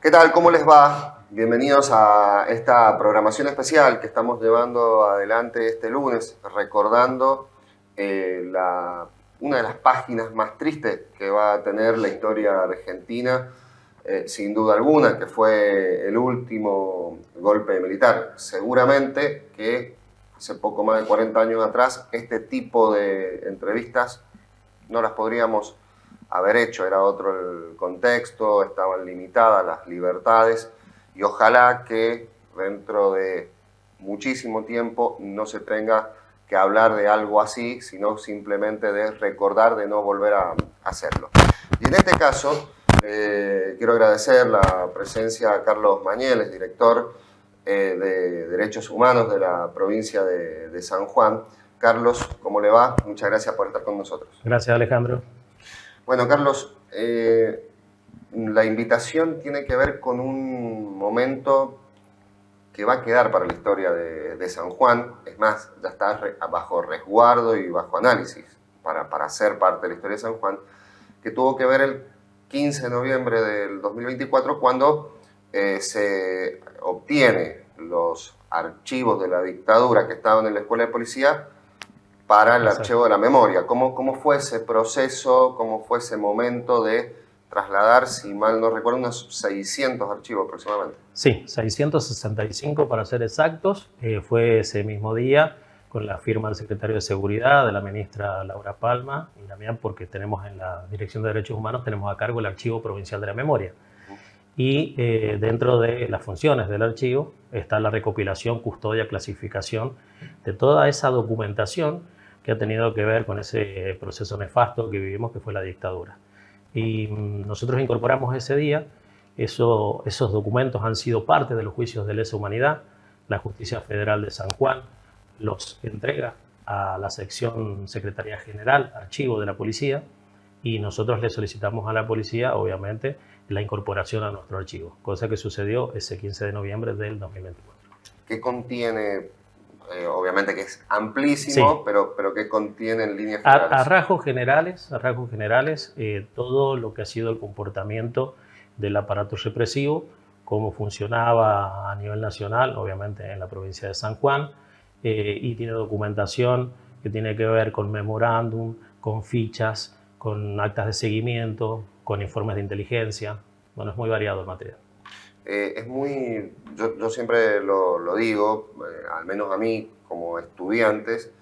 ¿Qué tal? ¿Cómo les va? Bienvenidos a esta programación especial que estamos llevando adelante este lunes, recordando una de las páginas más tristes que va a tener la historia argentina, sin duda alguna, que fue el último golpe militar. Seguramente que hace poco más de 40 años atrás, este tipo de entrevistas no las podríamos haber hecho, era otro el contexto, estaban limitadas las libertades y ojalá que dentro de muchísimo tiempo no se tenga que hablar de algo así, sino simplemente de recordar de no volver a hacerlo. Y en este caso, quiero agradecer la presencia de Carlos Mañeles, director de Derechos Humanos de la provincia de San Juan. Carlos, ¿cómo le va? Muchas gracias por estar con nosotros. Gracias, Alejandro. Bueno, Carlos, la invitación tiene que ver con un momento que va a quedar para la historia de San Juan. Es más, ya está bajo resguardo y bajo análisis para ser parte de la historia de San Juan, que tuvo que ver el 15 de noviembre del 2024 cuando se obtiene los archivos de la dictadura que estaban en la escuela de policía para el Exacto. archivo de la memoria. ¿Cómo fue ese proceso, cómo fue ese momento de trasladar, si mal no recuerdo, unos 600 archivos aproximadamente? Sí, 665 para ser exactos. Fue ese mismo día con la firma del secretario de Seguridad, de la ministra Laura Palma y también porque tenemos en la Dirección de Derechos Humanos tenemos a cargo el Archivo Provincial de la Memoria. Y dentro de las funciones del archivo está la recopilación, custodia, clasificación de toda esa documentación que ha tenido que ver con ese proceso nefasto que vivimos, que fue la dictadura. Y nosotros incorporamos ese día, esos documentos han sido parte de los juicios de lesa humanidad, la Justicia Federal de San Juan los entrega a la sección Secretaría General, Archivo de la Policía, y nosotros le solicitamos a la policía, obviamente, la incorporación a nuestro archivo, cosa que sucedió ese 15 de noviembre del 2024. ¿Qué contiene? Obviamente que es Sí, amplísimo, pero ¿qué contiene en líneas a generales? rasgos generales, todo lo que ha sido el comportamiento del aparato represivo, cómo funcionaba a nivel nacional, obviamente en la provincia de San Juan, y tiene documentación que tiene que ver con memorándum, con fichas, con actas de seguimiento, con informes de inteligencia. Bueno, es muy variado el material. Es muy, yo siempre lo digo, al menos a mí como estudiantes,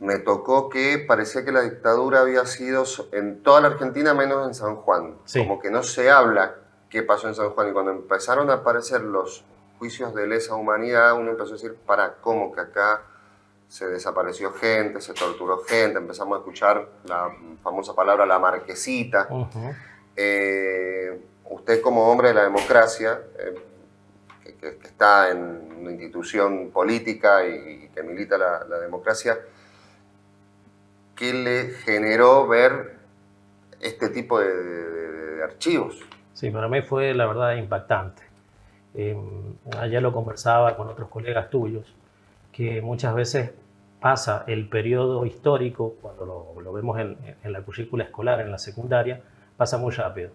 me tocó que parecía que la dictadura había sido en toda la Argentina menos en San Juan. Sí, Como que no se habla qué pasó en San Juan. Y cuando empezaron a aparecer los juicios de lesa humanidad, uno empezó a decir, ¿para cómo que acá se desapareció gente, se torturó gente? Empezamos a escuchar la famosa palabra la marquesita. Usted como hombre de la democracia, que está en una institución política y que milita la democracia, ¿qué le generó ver este tipo de archivos? sí, para mí fue la verdad impactante. Eh, Ayer lo conversaba con otros colegas tuyos, que muchas veces pasa el periodo histórico, cuando lo vemos en la currícula escolar, en la secundaria, pasa muy rápido.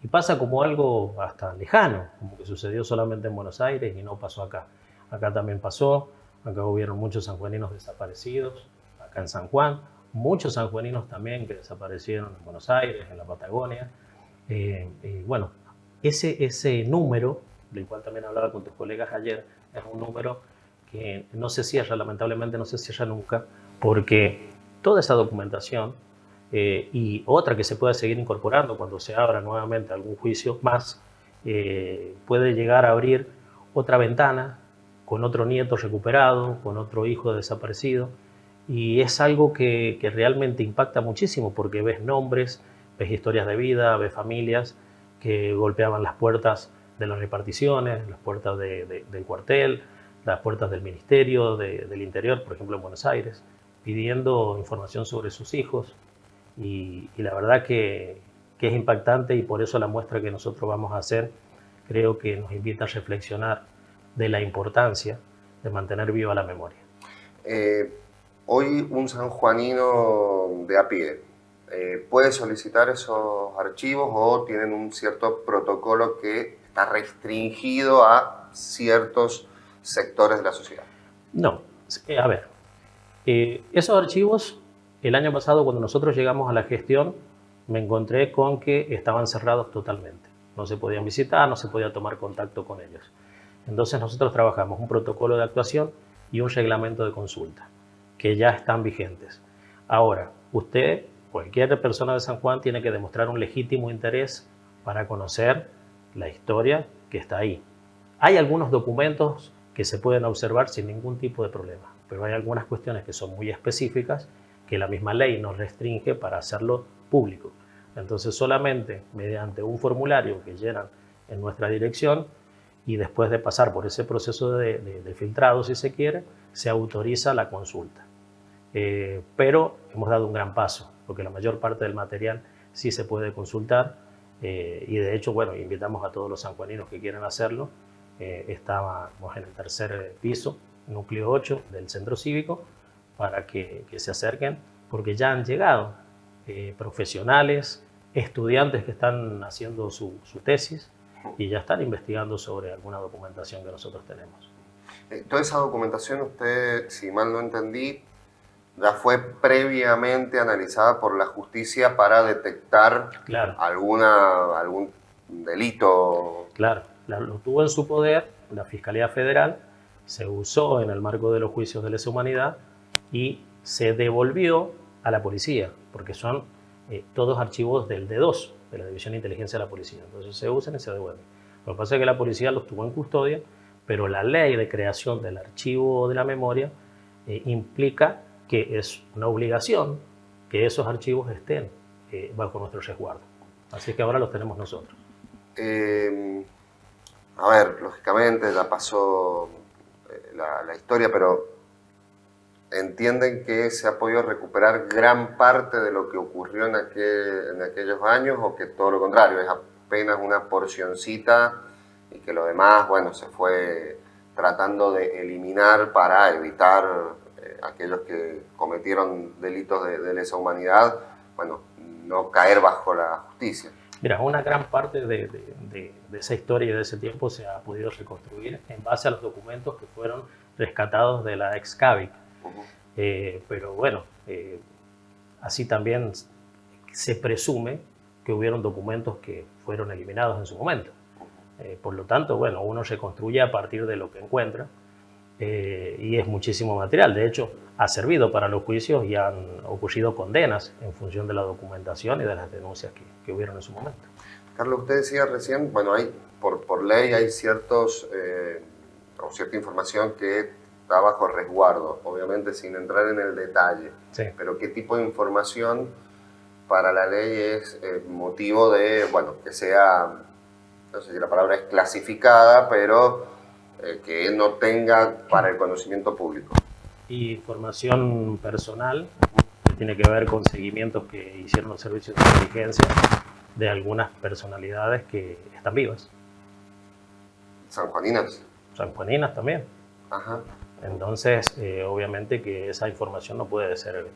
Y pasa como algo hasta lejano, como que sucedió solamente en Buenos Aires y no pasó acá. Acá también pasó, acá hubieron muchos sanjuaninos desaparecidos, acá en San Juan, muchos sanjuaninos también que desaparecieron en Buenos Aires, en la Patagonia. Y bueno, ese número, del cual también hablaba con tus colegas ayer, es un número que no se cierra, lamentablemente no se cierra nunca, porque toda esa documentación y otra que se pueda seguir incorporando cuando se abra nuevamente algún juicio más, puede llegar a abrir otra ventana con otro nieto recuperado, con otro hijo desaparecido, y es algo que realmente impacta muchísimo porque ves nombres, ves historias de vida, ves familias que golpeaban las puertas de las reparticiones, las puertas del cuartel, las puertas del Ministerio del Interior, por ejemplo en Buenos Aires, pidiendo información sobre sus hijos. Y la verdad que es impactante y por eso la muestra que nosotros vamos a hacer creo que nos invita a reflexionar de la importancia de mantener viva la memoria. Eh, Hoy un sanjuanino de a pie, puede solicitar esos archivos o tienen un cierto protocolo que está restringido a ciertos sectores de la sociedad? No, a ver, esos archivos, el año pasado cuando nosotros llegamos a la gestión, me encontré con que estaban cerrados totalmente. No se podían visitar, no se podía tomar contacto con ellos. Entonces nosotros trabajamos un protocolo de actuación y un reglamento de consulta, que ya están vigentes. Ahora, usted, cualquier persona de San Juan, tiene que demostrar un legítimo interés para conocer la historia que está ahí. Hay algunos documentos que se pueden observar sin ningún tipo de problema, pero hay algunas cuestiones que son muy específicas que la misma ley nos restringe para hacerlo público. Entonces solamente mediante un formulario que llenan en nuestra dirección y después de pasar por ese proceso de filtrado, si se quiere, se autoriza la consulta. Pero hemos dado un gran paso, porque la mayor parte del material sí se puede consultar y de hecho, bueno, invitamos a todos los sanjuaninos que quieran hacerlo. Estábamos en el tercer piso, núcleo 8 del centro cívico, para que se acerquen, porque ya han llegado profesionales, estudiantes que están haciendo su tesis y ya están investigando sobre alguna documentación que nosotros tenemos. Toda esa documentación, usted, si mal no entendí, ya fue previamente analizada por la justicia para detectar Claro. algún delito. Claro, lo tuvo en su poder la Fiscalía Federal, se usó en el marco de los juicios de lesa humanidad y se devolvió a la policía, porque son todos archivos del D2, de la División de Inteligencia de la Policía. Entonces se usan y se devuelven. Lo que pasa es que la policía los tuvo en custodia, pero la ley de creación del archivo de la memoria implica que es una obligación que esos archivos estén bajo nuestro resguardo. Así que ahora los tenemos nosotros. A ver, lógicamente ya pasó la historia, pero ¿entienden que se ha podido recuperar gran parte de lo que ocurrió en aquellos años o que todo lo contrario, es apenas una porcioncita y que lo demás, bueno, se fue tratando de eliminar para evitar aquellos que cometieron delitos de lesa humanidad, bueno, no caer bajo la justicia? Mira, una gran parte de esa historia y de ese tiempo se ha podido reconstruir en base a los documentos que fueron rescatados de la ex-CAVIC. Pero bueno, así también se presume que hubieron documentos que fueron eliminados en su momento. Por lo tanto, bueno, uno reconstruye a partir de lo que encuentra y es muchísimo material. De hecho, ha servido para los juicios y han ocurrido condenas en función de la documentación y de las denuncias que hubieron en su momento. Carlos, usted decía recién, bueno, hay por ley hay cierta información que está bajo resguardo, obviamente sin entrar en el detalle, Sí. Pero ¿qué tipo de información para la ley es motivo de, bueno, que sea, no sé si la palabra es clasificada, pero que no tenga para el conocimiento público? Información personal que tiene que ver con seguimientos que hicieron los servicios de inteligencia de algunas personalidades que están vivas. ¿Sanjuaninas? Sanjuaninas también. Ajá. Entonces, obviamente que esa información no puede ser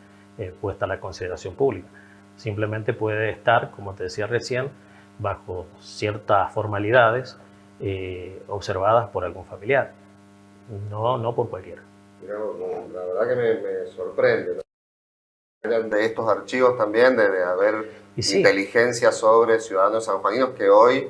puesta a la consideración pública. Simplemente puede estar, como te decía recién, bajo ciertas formalidades observadas por algún familiar, no por cualquiera. La verdad que me sorprende, ¿no? De estos archivos también debe haber sí, inteligencia sobre ciudadanos sanjuaninos que hoy,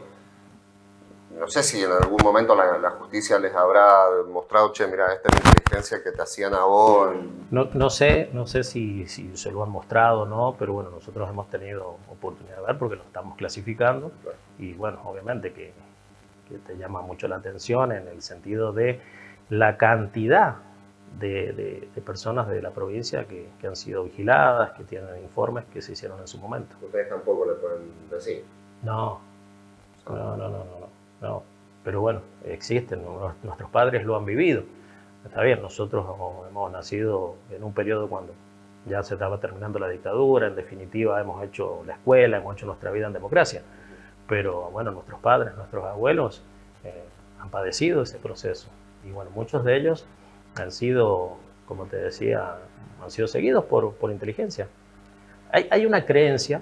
no sé si en algún momento la justicia les habrá mostrado, che, mira, esta es la inteligencia que te hacían a vos. No sé si se lo han mostrado o no, pero bueno, nosotros hemos tenido oportunidad de ver porque lo estamos clasificando. Claro. Y bueno, obviamente que te llama mucho la atención en el sentido de la cantidad de personas de la provincia que han sido vigiladas, que tienen informes que se hicieron en su momento. ¿Ustedes tampoco le pueden decir? No. Pero bueno, existen, nuestros padres lo han vivido. Está bien, nosotros hemos nacido en un periodo cuando ya se estaba terminando la dictadura, en definitiva hemos hecho la escuela, hemos hecho nuestra vida en democracia. Pero bueno, nuestros padres, nuestros abuelos han padecido ese proceso. Y bueno, muchos de ellos han sido, como te decía, han sido seguidos por inteligencia. Hay una creencia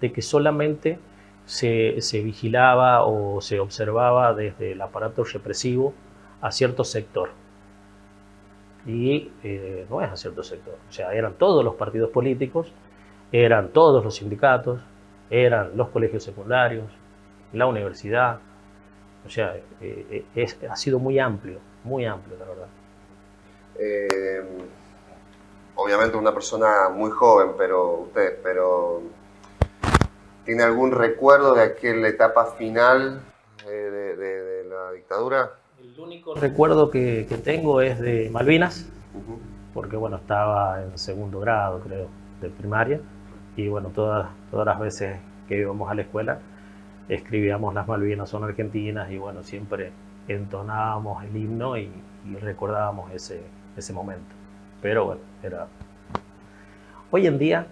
de que solamente se vigilaba o se observaba desde el aparato represivo a cierto sector. Y no es a cierto sector. O sea, eran todos los partidos políticos, eran todos los sindicatos, eran los colegios secundarios, la universidad. O sea, ha sido muy amplio, la verdad. Obviamente una persona muy joven, pero ¿tiene algún recuerdo de aquella etapa final de la dictadura? El único recuerdo que tengo es de Malvinas, porque bueno, estaba en segundo grado, creo, de primaria, y bueno, todas las veces que íbamos a la escuela escribíamos las Malvinas son argentinas y bueno, siempre entonábamos el himno y recordábamos ese momento. Pero bueno, hoy en día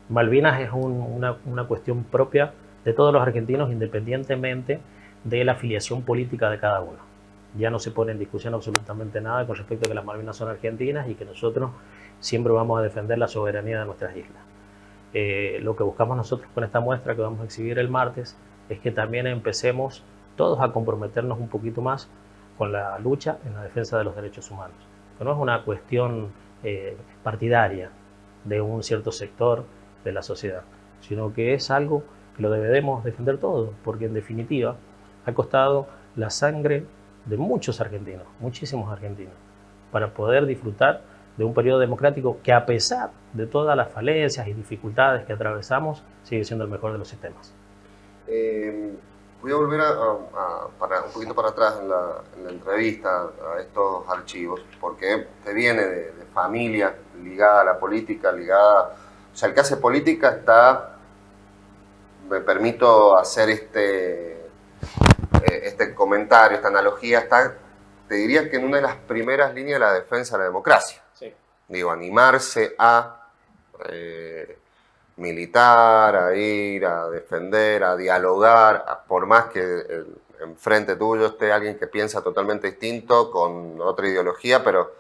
Malvinas es una cuestión propia de todos los argentinos, independientemente de la afiliación política de cada uno. Ya no se pone en discusión absolutamente nada con respecto a que las Malvinas son argentinas y que nosotros siempre vamos a defender la soberanía de nuestras islas. Lo que buscamos nosotros con esta muestra que vamos a exhibir el martes es que también empecemos todos a comprometernos un poquito más con la lucha en la defensa de los derechos humanos. Que no es una cuestión partidaria de un cierto sector de la sociedad, sino que es algo que lo debemos defender todos, porque en definitiva ha costado la sangre de muchos argentinos, muchísimos argentinos, para poder disfrutar de un periodo democrático que, a pesar de todas las falencias y dificultades que atravesamos, sigue siendo el mejor de los sistemas. Voy a volver un poquito para atrás en la entrevista a estos archivos, porque te viene de familia ligada a la política, o sea, el que hace política está, me permito hacer este comentario, esta analogía, te diría que en una de las primeras líneas de la defensa de la democracia. Sí. Digo, animarse a militar, a ir, a defender, a dialogar, por más que enfrente tuyo esté alguien que piensa totalmente distinto, con otra ideología, pero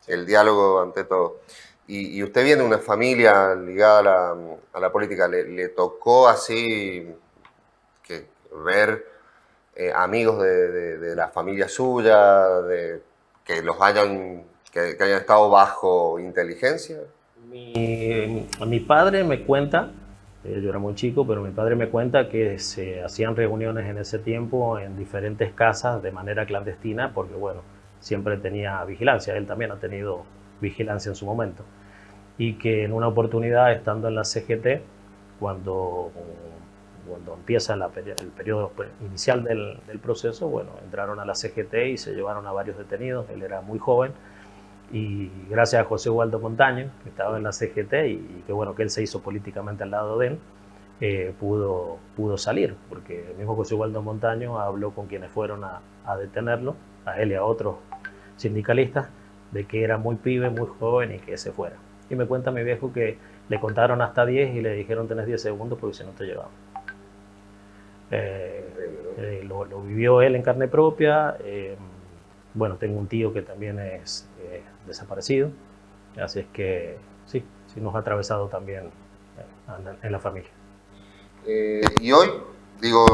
el diálogo ante todo. Y usted viene de una familia ligada a la política, ¿le tocó así que ver amigos de la familia suya, que hayan estado bajo inteligencia? Mi padre me cuenta, yo era muy chico, pero mi padre me cuenta que se hacían reuniones en ese tiempo en diferentes casas de manera clandestina, porque bueno, siempre tenía vigilancia, él también ha tenido vigilancia en su momento, y que en una oportunidad, estando en la CGT, cuando empieza el periodo inicial del proceso, bueno, entraron a la CGT y se llevaron a varios detenidos, él era muy joven, y gracias a José Ubaldo Montaño, que estaba en la CGT y que bueno, que él se hizo políticamente al lado de él, pudo salir, porque el mismo José Ubaldo Montaño habló con quienes fueron a detenerlo, a él y a otros sindicalistas, de que era muy pibe, muy joven y que se fuera. Y me cuenta mi viejo que le contaron hasta 10 y le dijeron tenés 10 segundos porque si no te llevamos. Lo vivió él en carne propia. Bueno, tengo un tío que también es desaparecido, así es que sí nos ha atravesado también en la familia. Y hoy, digo,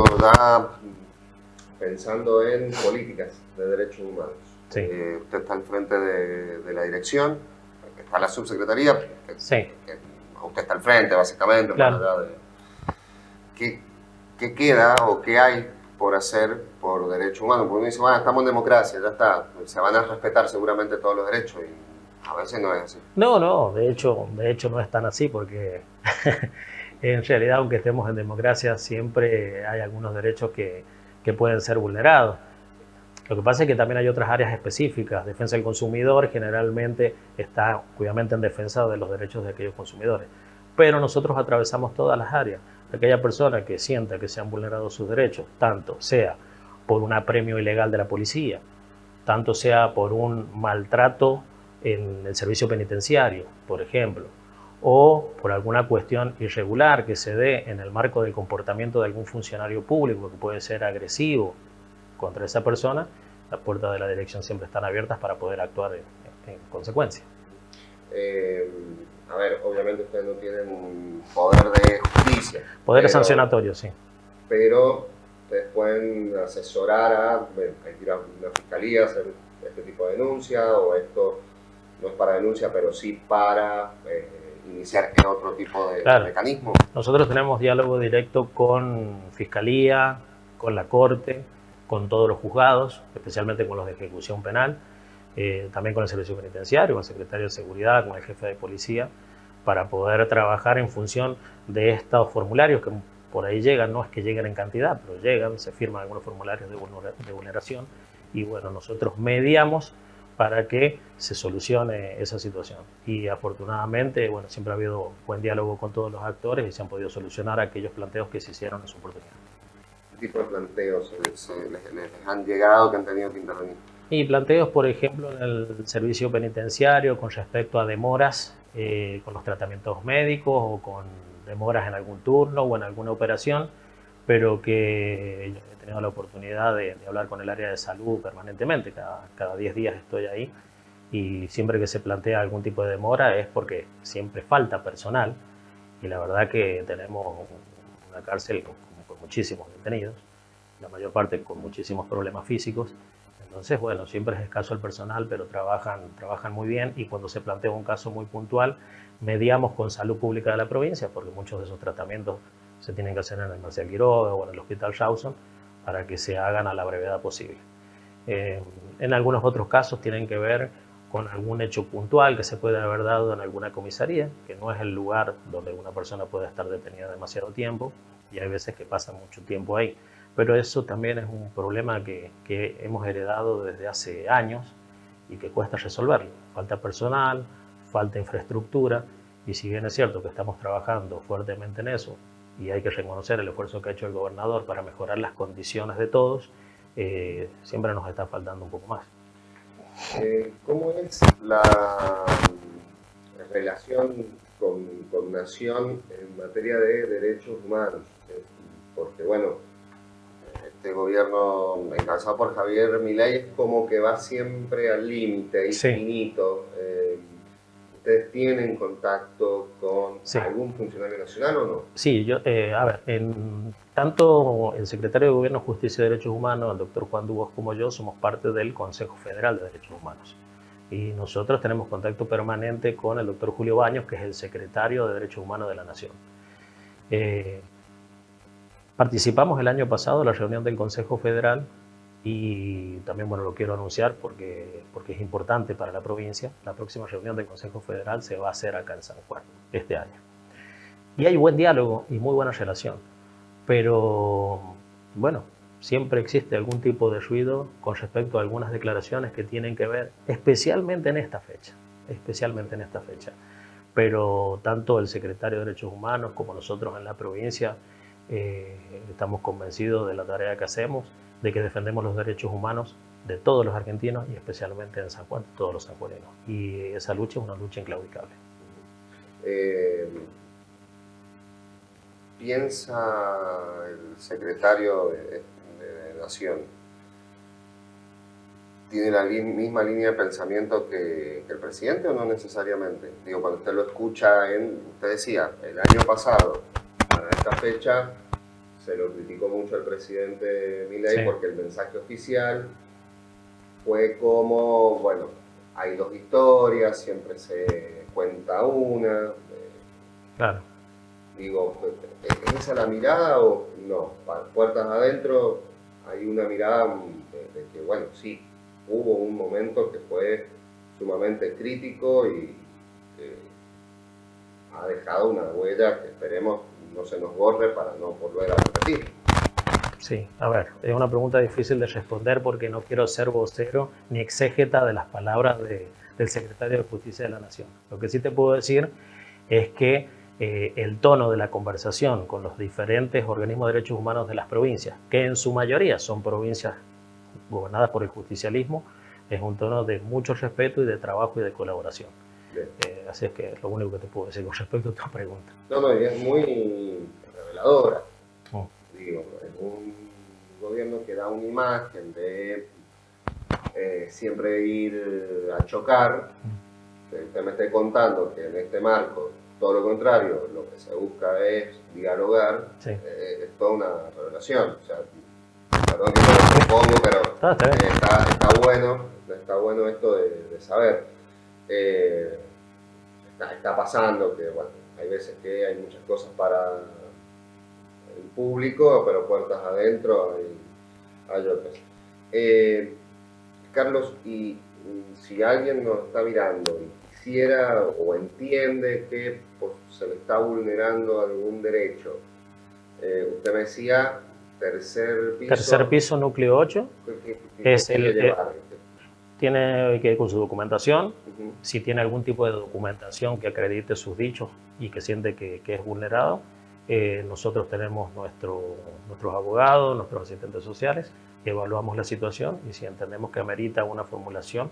pensando en políticas de derechos humanos, sí. Usted está al frente de la dirección, está la subsecretaría, sí. Usted está al frente básicamente, claro. Más allá de ¿qué queda o qué hay por hacer por derechos humanos? Porque uno dice, bueno, estamos en democracia, ya está, se van a respetar seguramente todos los derechos, y a veces no es así. No, de hecho no es tan así, porque en realidad, aunque estemos en democracia, siempre hay algunos derechos que pueden ser vulnerados. Lo que pasa es que también hay otras áreas específicas. Defensa del consumidor generalmente está obviamente en defensa de los derechos de aquellos consumidores, pero nosotros atravesamos todas las áreas. Aquella persona que sienta que se han vulnerado sus derechos, tanto sea por un apremio ilegal de la policía, tanto sea por un maltrato en el servicio penitenciario, por ejemplo, o por alguna cuestión irregular que se dé en el marco del comportamiento de algún funcionario público que puede ser agresivo contra esa persona, las puertas de la dirección siempre están abiertas para poder actuar en consecuencia. A ver, obviamente ustedes no tienen un poder de justicia. Poderes sancionatorios, sí. Pero ustedes pueden asesorar bueno, hay que ir a una fiscalía a hacer este tipo de denuncia, o esto no es para denuncia, pero sí para iniciar otro tipo de mecanismo. Nosotros tenemos diálogo directo con Fiscalía, con la Corte, con todos los juzgados, especialmente con los de ejecución penal, también con el Servicio Penitenciario, con el Secretario de Seguridad, con el Jefe de Policía, para poder trabajar en función de estos formularios que por ahí llegan, no es que lleguen en cantidad, pero llegan, se firman algunos formularios de vulneración, y bueno, nosotros mediamos para que se solucione esa situación. Y afortunadamente, bueno, siempre ha habido buen diálogo con todos los actores y se han podido solucionar aquellos planteos que se hicieron en su oportunidad. ¿Qué tipo de planteos les han llegado que han tenido que intervenir? Y planteos, por ejemplo, en el servicio penitenciario con respecto a demoras con los tratamientos médicos, o con demoras en algún turno o en alguna operación, pero que he tenido la oportunidad de hablar con el área de salud permanentemente. Cada 10 días estoy ahí, y siempre que se plantea algún tipo de demora es porque siempre falta personal, y la verdad que tenemos una cárcel con muchísimos detenidos, la mayor parte con muchísimos problemas físicos. Entonces, bueno, siempre es escaso el personal, pero trabajan muy bien, y cuando se plantea un caso muy puntual, mediamos con Salud Pública de la provincia, porque muchos de esos tratamientos se tienen que hacer en el Marcial Quiroga o en el Hospital Rawson, para que se hagan a la brevedad posible. En algunos otros casos tienen que ver con algún hecho puntual que se puede haber dado en alguna comisaría, que no es el lugar donde una persona puede estar detenida demasiado tiempo, y hay veces que pasa mucho tiempo ahí. Pero eso también es un problema que hemos heredado desde hace años y que cuesta resolverlo. Falta personal, falta infraestructura, y si bien es cierto que estamos trabajando fuertemente en eso, y hay que reconocer el esfuerzo que ha hecho el gobernador para mejorar las condiciones de todos, siempre nos está faltando un poco más. ¿Cómo es la relación con Nación en materia de derechos humanos? Porque, bueno, este gobierno encabezado por Javier Milei es como que va siempre al límite, infinito. Sí. ¿Ustedes tienen contacto con algún funcionario nacional o no? Sí, a ver, tanto el secretario de Gobierno, Justicia y Derechos Humanos, el doctor Juan Dubos, como yo, somos parte del Consejo Federal de Derechos Humanos. Y nosotros tenemos contacto permanente con el doctor Julio Baños, que es el secretario de Derechos Humanos de la Nación. Participamos el año pasado en la reunión del Consejo Federal, y también, bueno, lo quiero anunciar porque es importante para la provincia. La próxima reunión del Consejo Federal se va a hacer acá en San Juan este año. Y hay buen diálogo y muy buena relación, pero bueno, siempre existe algún tipo de ruido con respecto a algunas declaraciones que tienen que ver, especialmente en esta fecha, pero tanto el secretario de Derechos Humanos como nosotros en la provincia estamos convencidos de la tarea que hacemos, de que defendemos los derechos humanos de todos los argentinos, y especialmente en San Juan, de todos los sanjuaninos. Y esa lucha es una lucha inclaudicable. Piensa el secretario de Nación, ¿tiene la misma línea de pensamiento que el presidente o no necesariamente? Digo, cuando usted lo escucha, usted decía, el año pasado, para esta fecha, se lo criticó mucho al presidente Milei, porque el mensaje oficial fue como, bueno, hay dos historias, siempre se cuenta una. Claro. Digo, ¿es esa la mirada o no? Puertas adentro hay una mirada de que, bueno, sí, hubo un momento que fue sumamente crítico y ha dejado una huella que esperemos no se nos borre para no volver a repetir. Sí, a ver, es una pregunta difícil de responder porque no quiero ser vocero ni exégeta de las palabras del secretario de Justicia de la Nación. Lo que sí te puedo decir es que el tono de la conversación con los diferentes organismos de derechos humanos de las provincias, que en su mayoría son provincias gobernadas por el justicialismo, es un tono de mucho respeto y de trabajo y de colaboración. Así es que es lo único que te puedo decir con respecto a tu pregunta. No, y es muy reveladora. Digo, es un gobierno que da una imagen de siempre ir a chocar, que usted me esté contando que en este marco, todo lo contrario, lo que se busca es dialogar, Sí. Es toda una revelación. O sea, perdón que me lo supongo, pero Está bien. está bueno esto de saber. Eh, está pasando que, bueno, hay veces que hay muchas cosas para el público, pero puertas adentro hay otras. Eh, Carlos, y si alguien nos está mirando y quisiera o entiende que pues, se le está vulnerando algún derecho, usted me decía tercer piso. Tercer piso, núcleo 8. ¿Qué Es tiene que llevar? Tiene que ir con su documentación. Uh-huh. Si tiene algún tipo de documentación que acredite sus dichos y que siente que es vulnerado, nosotros tenemos nuestros abogados, nuestros asistentes sociales, evaluamos la situación y si entendemos que amerita una formulación,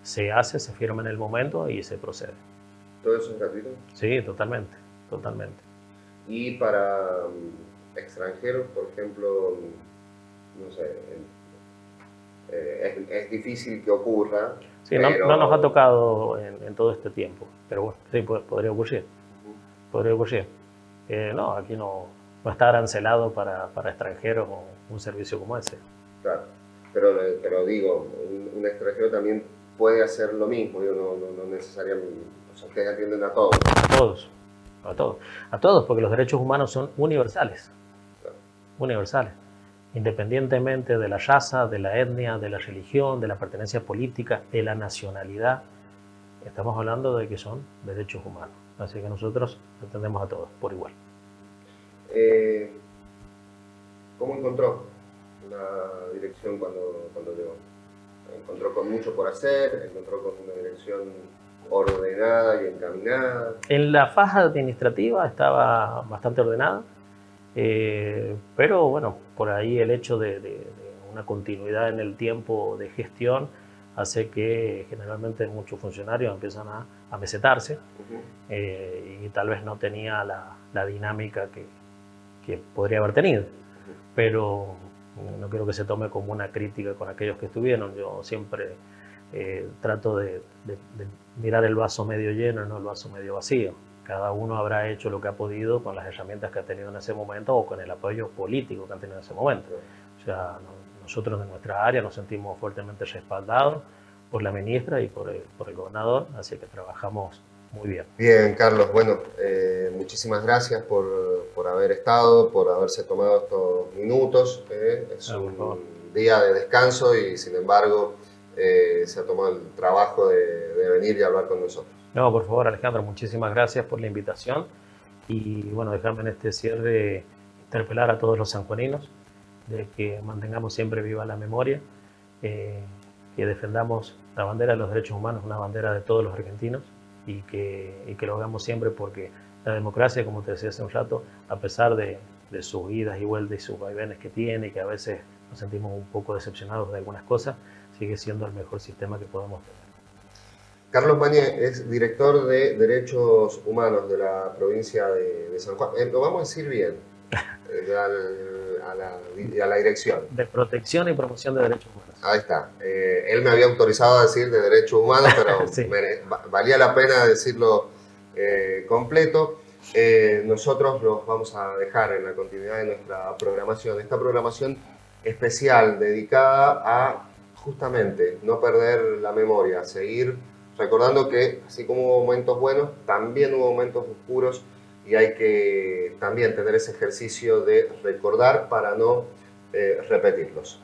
se hace, se firma en el momento y se procede. ¿Todo eso es gratuito? Sí, totalmente, totalmente. Y para extranjeros, por ejemplo, no sé, es difícil que ocurra. Sí, pero... no nos ha tocado en todo este tiempo, pero bueno, sí, podría ocurrir. Podría ocurrir. No, aquí no está arancelado para extranjeros un servicio como ese. Claro, pero digo, un extranjero también puede hacer lo mismo, no necesariamente, o sea, ustedes atienden a todos. A todos, a todos. A todos, porque los derechos humanos son universales. Claro. Universales. Independientemente de la raza, de la etnia, de la religión, de la pertenencia política, de la nacionalidad, estamos hablando de que son derechos humanos. Así que nosotros atendemos a todos por igual. ¿Cómo encontró la dirección cuando llegó? ¿Encontró con mucho por hacer? ¿Encontró con una dirección ordenada y encaminada? En la faja administrativa estaba bastante ordenada, pero bueno, por ahí el hecho de una continuidad en el tiempo de gestión hace que generalmente muchos funcionarios empiezan a mesetarse. Uh-huh. Y tal vez no tenía la dinámica que podría haber tenido. Uh-huh. Pero no quiero que se tome como una crítica con aquellos que estuvieron. Yo siempre trato de mirar el vaso medio lleno y no el vaso medio vacío. Cada uno habrá hecho lo que ha podido con las herramientas que ha tenido en ese momento o con el apoyo político que han tenido en ese momento. O sea, nosotros en nuestra área nos sentimos fuertemente respaldados por la ministra y por el gobernador, así que trabajamos muy bien. Bien, Carlos, bueno, muchísimas gracias por haber estado, por haberse tomado estos minutos. Es un día de descanso y sin embargo se ha tomado el trabajo de venir y hablar con nosotros. No, por favor, Alejandro, muchísimas gracias por la invitación y bueno, déjame en este cierre interpelar a todos los sanjuaninos de que mantengamos siempre viva la memoria, que defendamos la bandera de los derechos humanos, una bandera de todos los argentinos y que lo hagamos siempre porque la democracia, como te decía hace un rato, a pesar de sus idas y vueltas y sus vaivenes que tiene y que a veces nos sentimos un poco decepcionados de algunas cosas, sigue siendo el mejor sistema que podemos tener. Carlos Mañé es director de Derechos Humanos de la provincia de San Juan. Lo vamos a decir bien, a la dirección. De protección y promoción de derechos humanos. Ahí está. Él me había autorizado a decir de derechos humanos, pero sí. Valía la pena decirlo completo. Nosotros los vamos a dejar en la continuidad de nuestra programación. Esta programación especial dedicada a justamente no perder la memoria, seguir recordando que así como hubo momentos buenos, también hubo momentos oscuros y hay que también tener ese ejercicio de recordar para no repetirlos.